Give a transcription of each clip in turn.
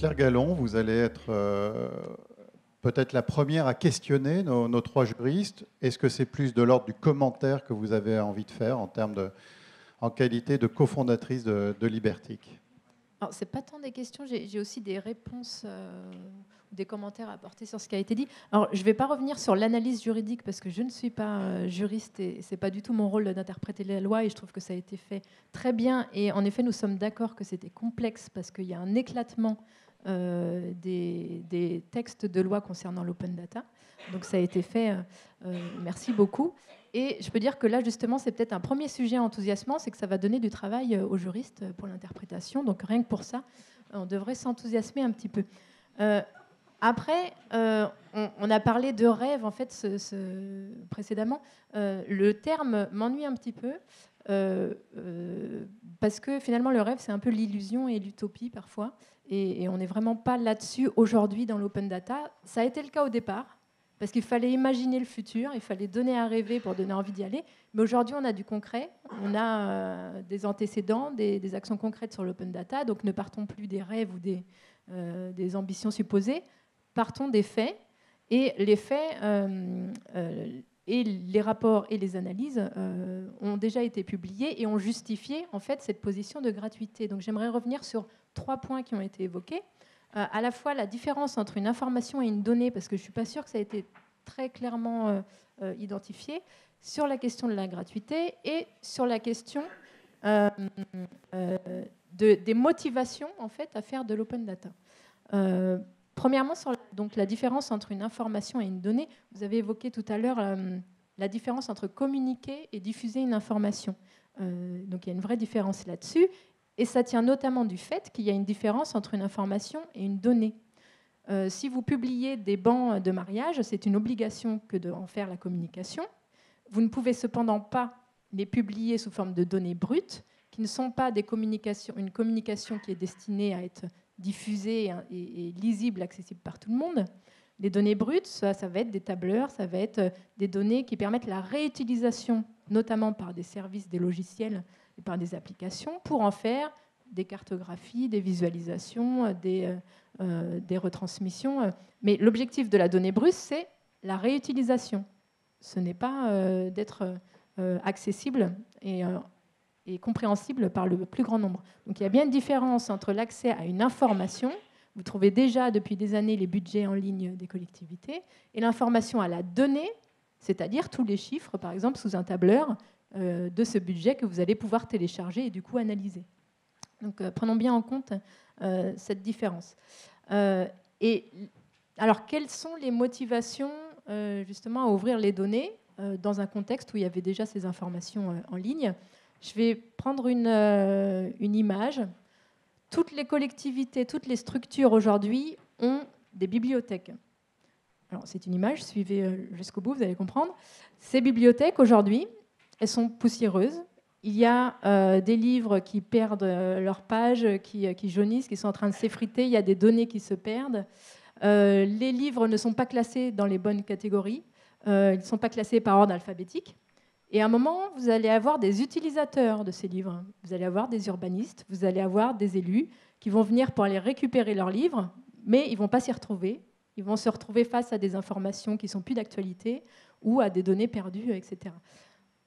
Pierre Gallon, vous allez être peut-être la première à questionner nos trois juristes. Est-ce que c'est plus de l'ordre du commentaire que vous avez envie de faire en qualité de cofondatrice de Libertic? Alors, ce n'est pas tant des questions, j'ai aussi des réponses des commentaires à apporter sur ce qui a été dit. Alors, je ne vais pas revenir sur l'analyse juridique parce que je ne suis pas juriste et ce n'est pas du tout mon rôle d'interpréter la loi et je trouve que ça a été fait très bien. Et en effet, nous sommes d'accord que c'était complexe parce qu'il y a un éclatement des textes de loi concernant l'open data. Donc ça a été fait, merci beaucoup. Et je peux dire que là, justement, c'est peut-être un premier sujet enthousiasmant, c'est que ça va donner du travail aux juristes pour l'interprétation. Donc rien que pour ça, on devrait s'enthousiasmer un petit peu. Après, on a parlé de rêve, en fait, précédemment. Le terme m'ennuie un petit peu, parce que finalement, le rêve, c'est un peu l'illusion et l'utopie parfois. Et on n'est vraiment pas là-dessus aujourd'hui dans l'open data. Ça a été le cas au départ, parce qu'il fallait imaginer le futur, il fallait donner à rêver pour donner envie d'y aller. Mais aujourd'hui, on a du concret, on a des antécédents, des actions concrètes sur l'open data. Donc ne partons plus des rêves ou des ambitions supposées, partons des faits. Et les faits et les rapports et les analyses ont déjà été publiés et ont justifié en fait cette position de gratuité. Donc j'aimerais revenir sur 3 points qui ont été évoqués. À la fois la différence entre une information et une donnée, parce que je ne suis pas sûre que ça a été très clairement identifié, sur la question de la gratuité et sur la question des motivations en fait, à faire de l'open data. Premièrement, sur donc, la différence entre une information et une donnée, vous avez évoqué tout à l'heure la différence entre communiquer et diffuser une information. Donc il y a une vraie différence là-dessus. Et ça tient notamment du fait qu'il y a une différence entre une information et une donnée. Si vous publiez des bans de mariage, c'est une obligation que d'en faire la communication. Vous ne pouvez cependant pas les publier sous forme de données brutes, qui ne sont pas une communication qui est destinée à être diffusée et lisible, accessible par tout le monde. Les données brutes, ça va être des tableurs, ça va être des données qui permettent la réutilisation, notamment par des services, des logiciels et par des applications, pour en faire des cartographies, des visualisations, des retransmissions. Mais l'objectif de la donnée brute, c'est la réutilisation. Ce n'est pas d'être accessible et compréhensible par le plus grand nombre. Donc il y a bien une différence entre l'accès à une information, vous trouvez déjà depuis des années les budgets en ligne des collectivités, et l'information à la donnée, c'est-à-dire tous les chiffres, par exemple, sous un tableur de ce budget que vous allez pouvoir télécharger et du coup analyser. Donc prenons bien en compte cette différence. Et alors, quelles sont les motivations justement à ouvrir les données dans un contexte où il y avait déjà ces informations en ligne? Je vais prendre une image. Toutes les collectivités, toutes les structures aujourd'hui ont des bibliothèques. Alors, c'est une image, suivez jusqu'au bout, vous allez comprendre. Ces bibliothèques, aujourd'hui, elles sont poussiéreuses. Il y a des livres qui perdent leurs pages, qui jaunissent, qui sont en train de s'effriter. Il y a des données qui se perdent. Les livres ne sont pas classés dans les bonnes catégories. Ils ne sont pas classés par ordre alphabétique. Et à un moment, vous allez avoir des utilisateurs de ces livres. Vous allez avoir des urbanistes, vous allez avoir des élus qui vont venir pour aller récupérer leurs livres, mais ils ne vont pas s'y retrouver. Ils vont se retrouver face à des informations qui ne sont plus d'actualité ou à des données perdues, etc.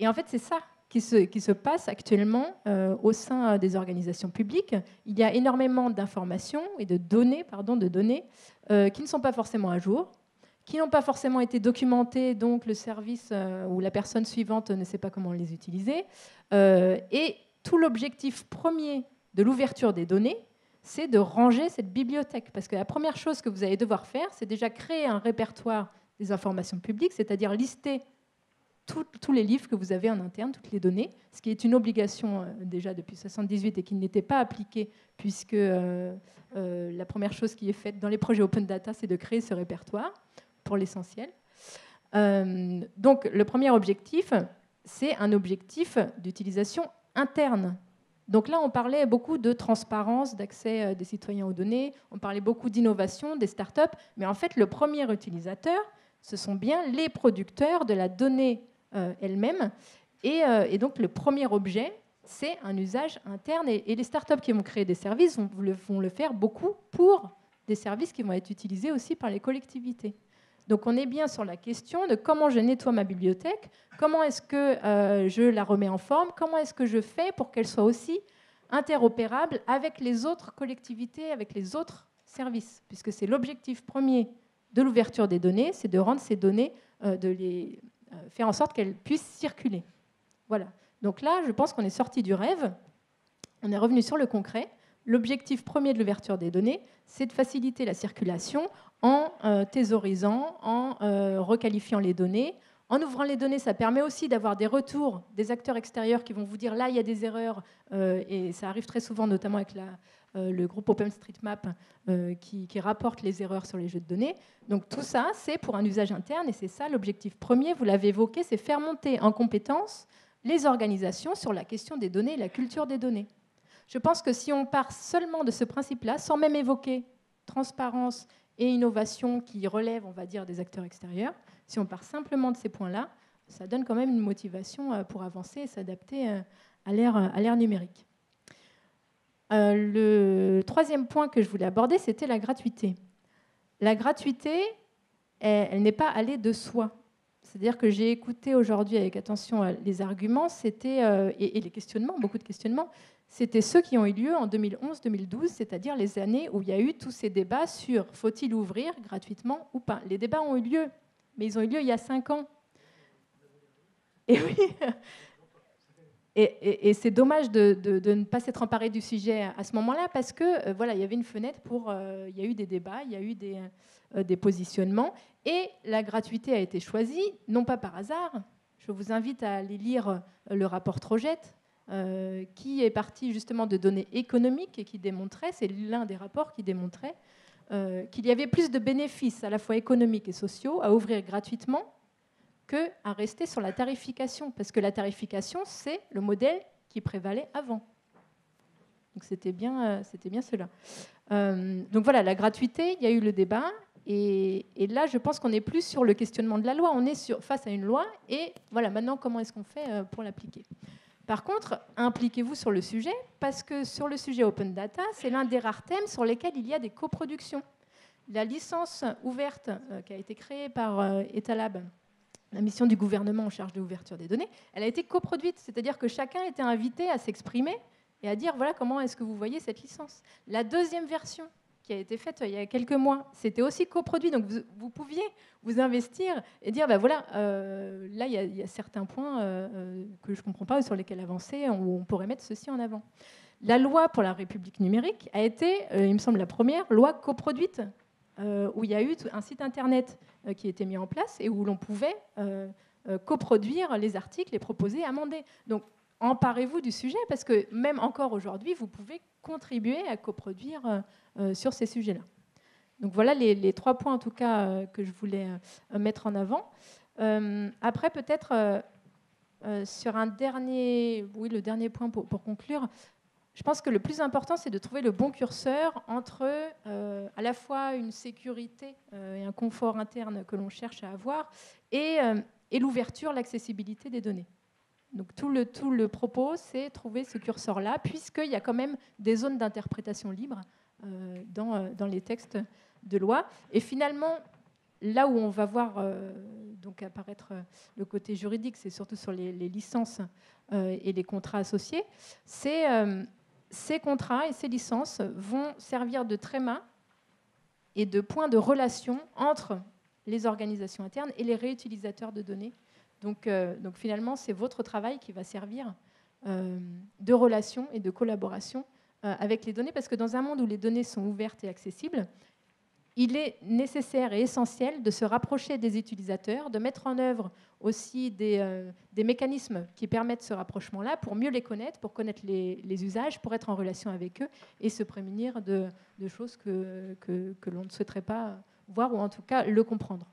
Et en fait, c'est ça qui se passe actuellement au sein des organisations publiques. Il y a énormément d'informations et de données qui ne sont pas forcément à jour, qui n'ont pas forcément été documentés, donc le service ou la personne suivante ne sait pas comment les utiliser. Et tout l'objectif premier de l'ouverture des données, c'est de ranger cette bibliothèque. Parce que la première chose que vous allez devoir faire, c'est déjà créer un répertoire des informations publiques, c'est-à-dire lister tous les livres que vous avez en interne, toutes les données, ce qui est une obligation déjà depuis 1978 et qui n'était pas appliquée, puisque la première chose qui est faite dans les projets open data, c'est de créer ce répertoire pour l'essentiel. Donc le premier objectif, c'est un objectif d'utilisation interne. Donc là, on parlait beaucoup de transparence, d'accès des citoyens aux données, on parlait beaucoup d'innovation, des startups, mais en fait, le premier utilisateur, ce sont bien les producteurs de la donnée elle-même. Et donc, le premier objet, c'est un usage interne. Et les startups qui vont créer des services vont le faire beaucoup pour des services qui vont être utilisés aussi par les collectivités. Donc on est bien sur la question de comment je nettoie ma bibliothèque, comment est-ce que je la remets en forme, comment est-ce que je fais pour qu'elle soit aussi interopérable avec les autres collectivités, avec les autres services, puisque c'est l'objectif premier de l'ouverture des données, c'est de rendre ces données, de les faire en sorte qu'elles puissent circuler. Voilà. Donc là, je pense qu'on est sorti du rêve, on est revenu sur le concret. L'objectif premier de l'ouverture des données, c'est de faciliter la circulation en thésaurisant, en requalifiant les données. En ouvrant les données, ça permet aussi d'avoir des retours des acteurs extérieurs qui vont vous dire là, il y a des erreurs, et ça arrive très souvent, notamment avec le groupe OpenStreetMap qui rapporte les erreurs sur les jeux de données. Donc tout ça, c'est pour un usage interne, et c'est ça l'objectif premier, vous l'avez évoqué, c'est faire monter en compétence les organisations sur la question des données et la culture des données. Je pense que si on part seulement de ce principe-là, sans même évoquer transparence et innovation qui relèvent, on va dire, des acteurs extérieurs, si on part simplement de ces points-là, ça donne quand même une motivation pour avancer et s'adapter à l'ère numérique. Le troisième point que je voulais aborder, c'était la gratuité. La gratuité, elle n'est pas allée de soi. C'est-à-dire que j'ai écouté aujourd'hui avec attention les arguments et les questionnements, beaucoup de questionnements. C'était ceux qui ont eu lieu en 2011-2012, c'est-à-dire les années où il y a eu tous ces débats sur faut-il ouvrir gratuitement ou pas. Les débats ont eu lieu, mais ils ont eu lieu il y a 5 ans. Et oui. Et c'est dommage de ne pas s'être emparé du sujet à ce moment-là, parce que voilà, il y avait une fenêtre il y a eu des débats, il y a eu des positionnements, et la gratuité a été choisie, non pas par hasard. Je vous invite à aller lire le rapport Trojet, qui est parti justement de données économiques et qui démontrait, c'est l'un des rapports qui démontrait qu'il y avait plus de bénéfices à la fois économiques et sociaux à ouvrir gratuitement qu'à rester sur la tarification, parce que la tarification, c'est le modèle qui prévalait avant. Donc c'était bien cela. Donc voilà, la gratuité, il y a eu le débat, et là, je pense qu'on n'est plus sur le questionnement de la loi, on est face à une loi, et voilà, maintenant, comment est-ce qu'on fait pour l'appliquer ? Par contre, impliquez-vous sur le sujet, parce que sur le sujet Open Data, c'est l'un des rares thèmes sur lesquels il y a des coproductions. La licence ouverte qui a été créée par Etalab, la mission du gouvernement en charge de l'ouverture des données, elle a été coproduite, c'est-à-dire que chacun était invité à s'exprimer et à dire voilà comment est-ce que vous voyez cette licence. La deuxième version qui a été faite il y a quelques mois, c'était aussi coproduit, donc vous pouviez vous investir et dire ben voilà, là il y a certains points que je ne comprends pas ou sur lesquels avancer, où on pourrait mettre ceci en avant. La loi pour la République numérique a été, il me semble, la première loi coproduite où il y a eu un site internet qui a été mis en place et où l'on pouvait coproduire les articles, les proposer, amender. Donc, emparez-vous du sujet, parce que même encore aujourd'hui, vous pouvez contribuer à coproduire sur ces sujets-là. Donc voilà les 3 points, en tout cas, que je voulais mettre en avant. Après, peut-être, sur le dernier point pour conclure, je pense que le plus important, c'est de trouver le bon curseur entre à la fois une sécurité et un confort interne que l'on cherche à avoir et l'ouverture, l'accessibilité des données. Donc tout le propos, c'est trouver ce curseur-là, puisqu'il y a quand même des zones d'interprétation libre dans les textes de loi. Et finalement, là où on va voir donc apparaître le côté juridique, c'est surtout sur les licences et les contrats associés, c'est... ces contrats et ces licences vont servir de tréma et de point de relation entre les organisations internes et les réutilisateurs de données. Donc finalement, c'est votre travail qui va servir de relation et de collaboration avec les données, parce que dans un monde où les données sont ouvertes et accessibles, il est nécessaire et essentiel de se rapprocher des utilisateurs, de mettre en œuvre aussi des mécanismes qui permettent ce rapprochement-là pour mieux les connaître, pour connaître les usages, pour être en relation avec eux et se prémunir de choses que l'on ne souhaiterait pas voir, ou en tout cas le comprendre.